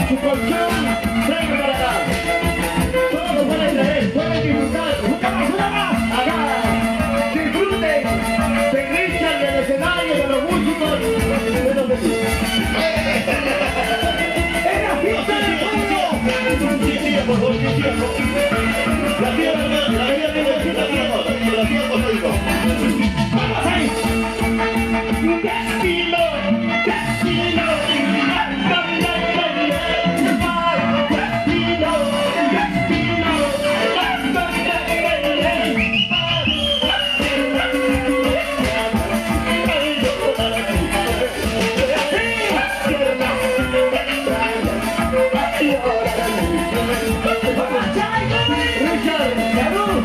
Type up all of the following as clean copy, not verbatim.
Su colchón, traigo para acá. Todos pueden traer, pueden disfrutar. ¡Una más! Acá. Disfruten de Richard, del escenario, de los músicos, de los vecinos. ¡Es la fiesta del pueblo! Sí, sí, por favor, sí, sí. La tía, la bella de la tía Cosaico. ¡Vamos ahí! ¡Destino! ¡Destino!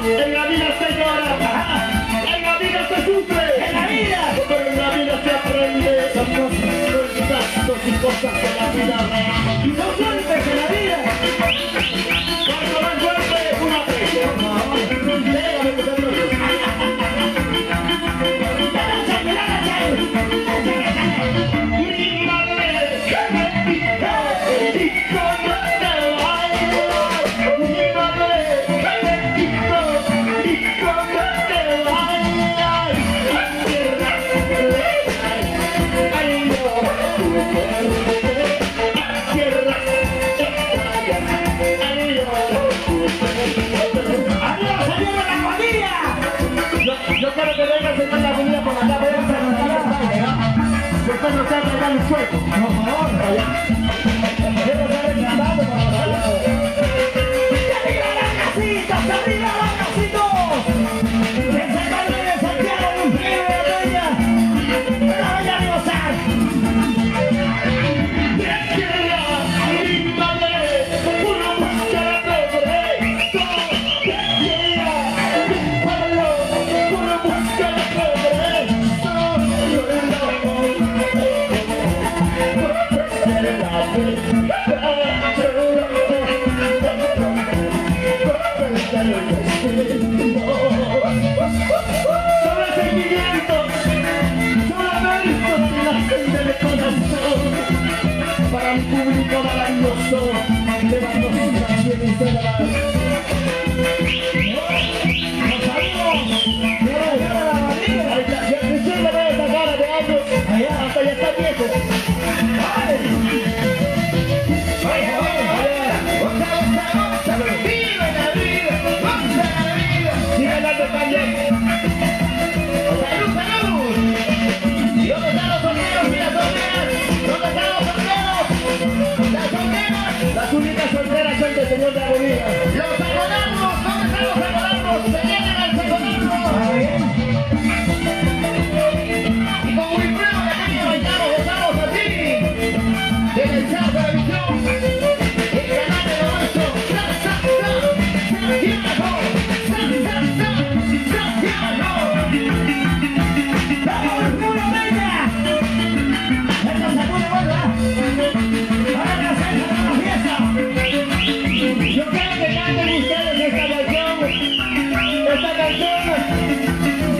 En la vida se llora, en la vida se sufre, en la vida, pero en la vida se aprende. Son cosas y cosas de la vida, y son golpes en la vida. Cuando ven golpes, una presión. Déjame que te yo quiero que venga a cenar la comida por acá, voy a después no se arreglar el sueldo. Por favor, quiero estar encantado para allá. ¡Arriba las casitas! ¡Arriba las casitas! ¡En San Carlos de Santiago, un frío de Peña! ¡Para vaya a gozar! Para un público maravilloso, levando sus canciones de la ¡nos salimos! ¡Recién le veo esa cara de años! ¡Hasta ya está viejo! ¡Vive la vida! ¡Goza la vida! ¡Sigue dando también! ¡Salud, salud! ¿Y dónde están los solteros y las solteras? ¿Dónde están los solteros? ¡Las solteras! Las únicas solteras son del señor de Agonía. ¡Los saconarnos! ¿Dónde están los saconarnos? ¡Se vienen al saconarnos! Y con Wilfredo que aquí bailamos, estamos así. En el Chao Televisión. El canal de lo nuestro. Santiago. ¡Vamos, Bruno Peña! ¡Esto se pone bueno! ¡Para que se haga la fiesta! Yo quiero que canten ustedes esta canción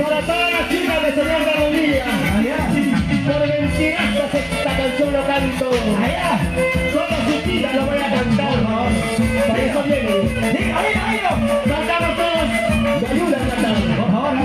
para todas las chicas de Señor de Agonía. Por mentiras esta canción lo canto. Todas sus vidas lo voy a cantar. Por eso viene. ¡Diga! ¡Cantamos todos! ¡Me ayudan a cantar! Por favor.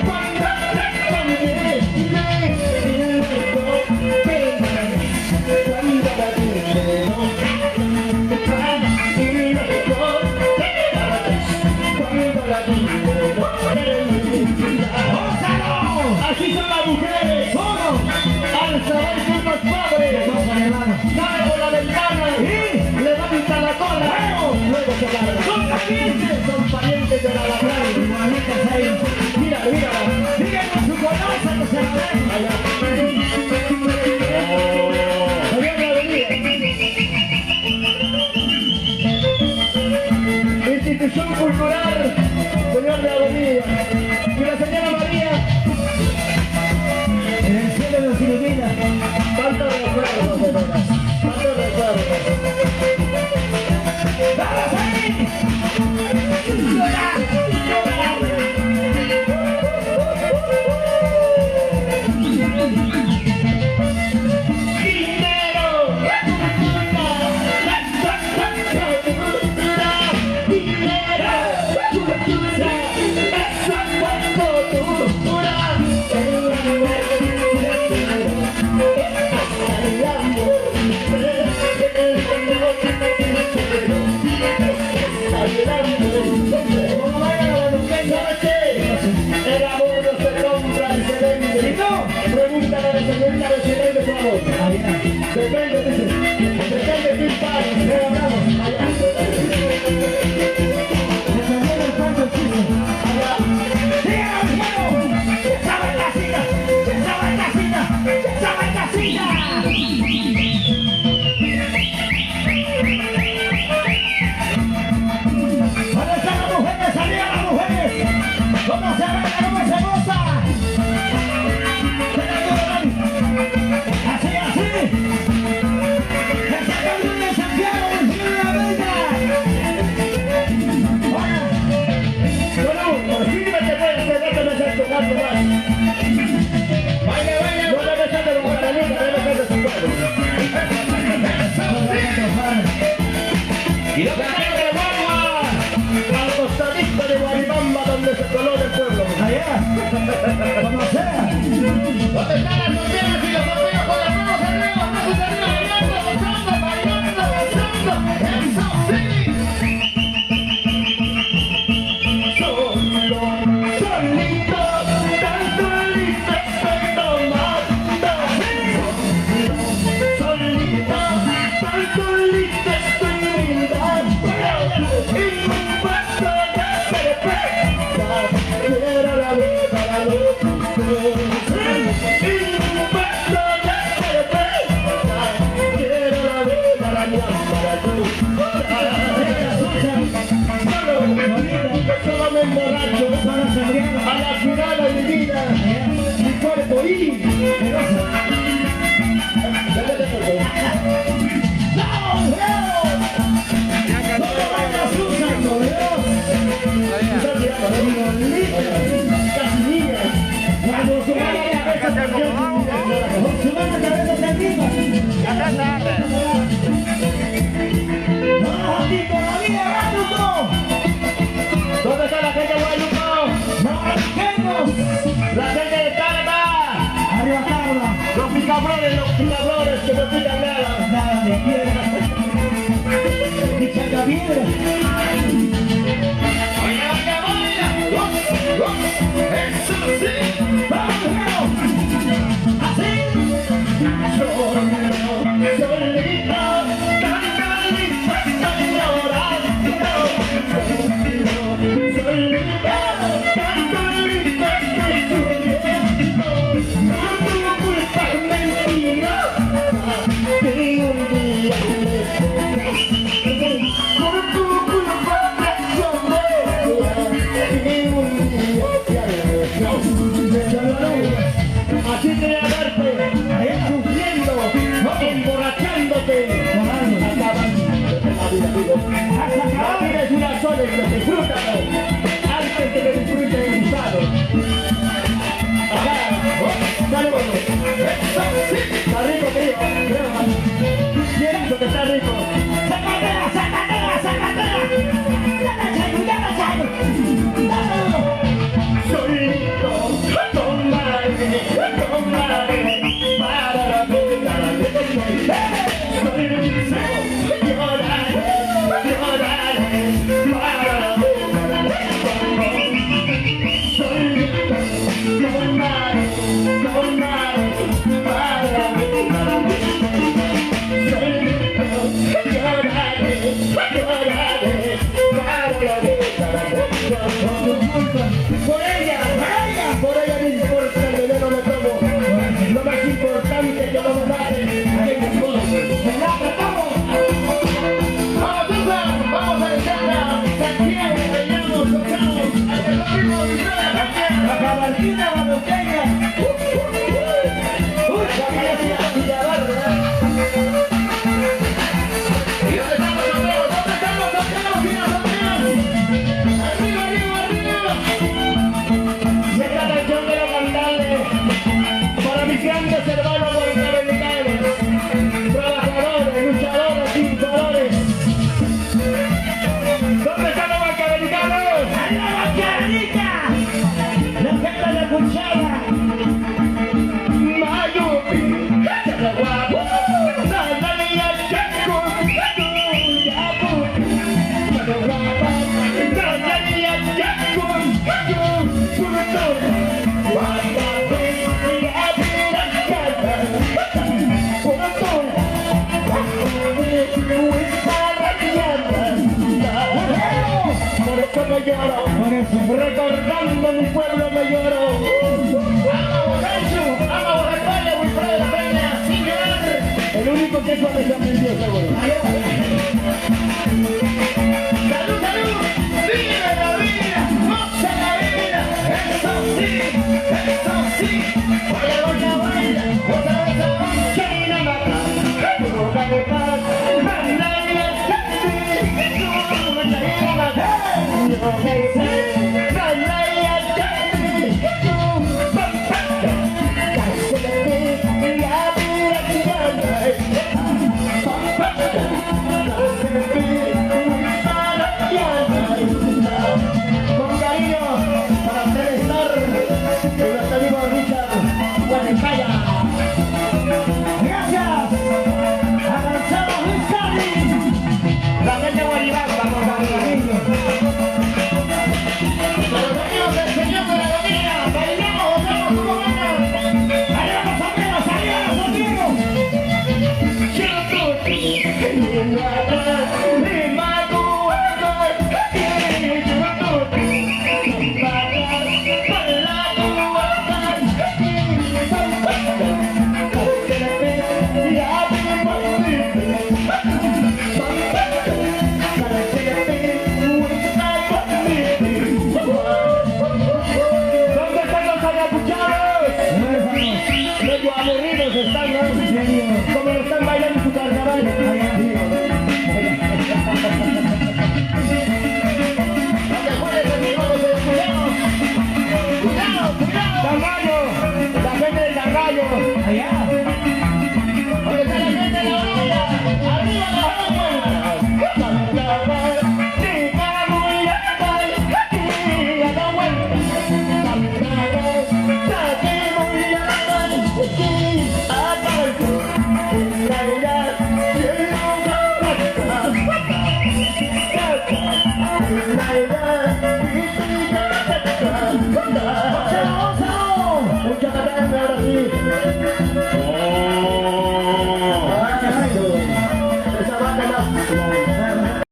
Cuando ¡Gózalo! Así son las mujeres. ¿Cómo? Al saber que uno es pobre, sale por la ventana y levanta la cola. Luego se larga. Son parientes de la lacra. Mira, mira. Díganme su conoce que se la ven. Señor de Avenida. Institución Cultural, señor de Avenida. Y la señora María. En el cielo nos ilumina. Tantos recuerdos, de veras. Tantos recuerdos. ¡Vamos ahí! ¡Llorar! ¡Llorar! Depende, depende de un padre, le hablamos allá. Defendiendo el cuento chico. Allá. ¡Sigan al juego! ¡Estaba en casita! ¡Estaba en casita! ¡Estaba en casita! ¿Dónde están las mujeres? ¡Arriba las mujeres! ¿Cómo se baila? ¿Cómo se goza? Así, así. Y lo que traigo de Guagua al costadito de Guaribamba, donde se coló el pueblo. Allá, como sea. ¿Dónde están las solteras y los solteros con las manos arriba, manos arriba, bailando, gozando, bailando, gozando? ¡Eso sí! Solito, tan solito estoy tomando. Solito, tan solito estoy brindando. Y un vaso de cerveza, quiero la vida, la luz. Y un vaso de cerveza, quiero la vida, la lámpara, tú. Solo me emborracho a la final de mi vida, mi cuerpo y ¿dónde está la gente de Guadalupe? La gente de Canadá. Arriba Carla. Los picabrones que no pican nada. Nada de piedra. Ni chaca piedra. Eso sí. Vamos, así. Solito, tan solito estoy llorando. Solito, tan solito estoy sufriendo. Por tu culpa mentirosa, que un día por tu culpa traicionera, que un día así te voy a verte, sufriendo, emborrachándote, acabando la vida, amigo. La vida es una sola y disfrútalo antes de que disfrutes el gusano. Acá, saludos. Eso sí, está rico, tío. Pienso que está rico. ¡Sacatela, sacatela, sacatela! Solito, tomaré, para la vida, solito, lloraré, para la vida. Brava, Norteña. Familia Villabarra. ¿Y dónde están los solteros? ¿Dónde están los solteros y las solteras? ¡Arriba, arriba, arriba! Y esta canción quiero cantarle para mis grandes hermanos norteamericanos, trabajadores, luchadores, pintadores. ¿Dónde están los norteamericanos? ¡Arriba, Norteamérica! La gente de Cuchara. Mayupi, la guapo, la niña Chaco, Yapu, la guapa, la niña Chaco, por eso me lloro, recordando mi pueblo me lloro. Ama borracho, Wilfredo de la Peña, sin llorar. El único que eso me sorprendió, seguro. ¡Salud, salud! ¡Vive la vida! ¡Goza la vida! ¡Eso sí! ¡Eso sí! ¡Vaya doña Buena! ¡Otra vez a China Mata! ¡Roca de paz! ¡Manda y el taxi! ¡Tú me traes a matar! ¡Yo me sé! ¡Manda y el taxi! ¡Tú! Con cariño para hacer estar de nuestro amigo Richard Guadalajara. Gracias. Avanzamos Luis Carlos. La gente de Guadalajara, por favor. Los amigos del señor de la agonía, bailamos, gozamos como ganas. ¡Arriba los sombreros! ¡Arriba los sombreros! ¿Dónde están los ayacuchanos? Medio aburridos están, ¿no? Como lo están bailando en su carnaval. ¿Dónde puede ser mi hermano? ¡Cuidado! ¡Cuidado, cuidado! ¡Dangallo! La gente del Dangallo. Allá. ¿Dónde está la gente de la orilla? ¡Arriba la orilla! Esa banda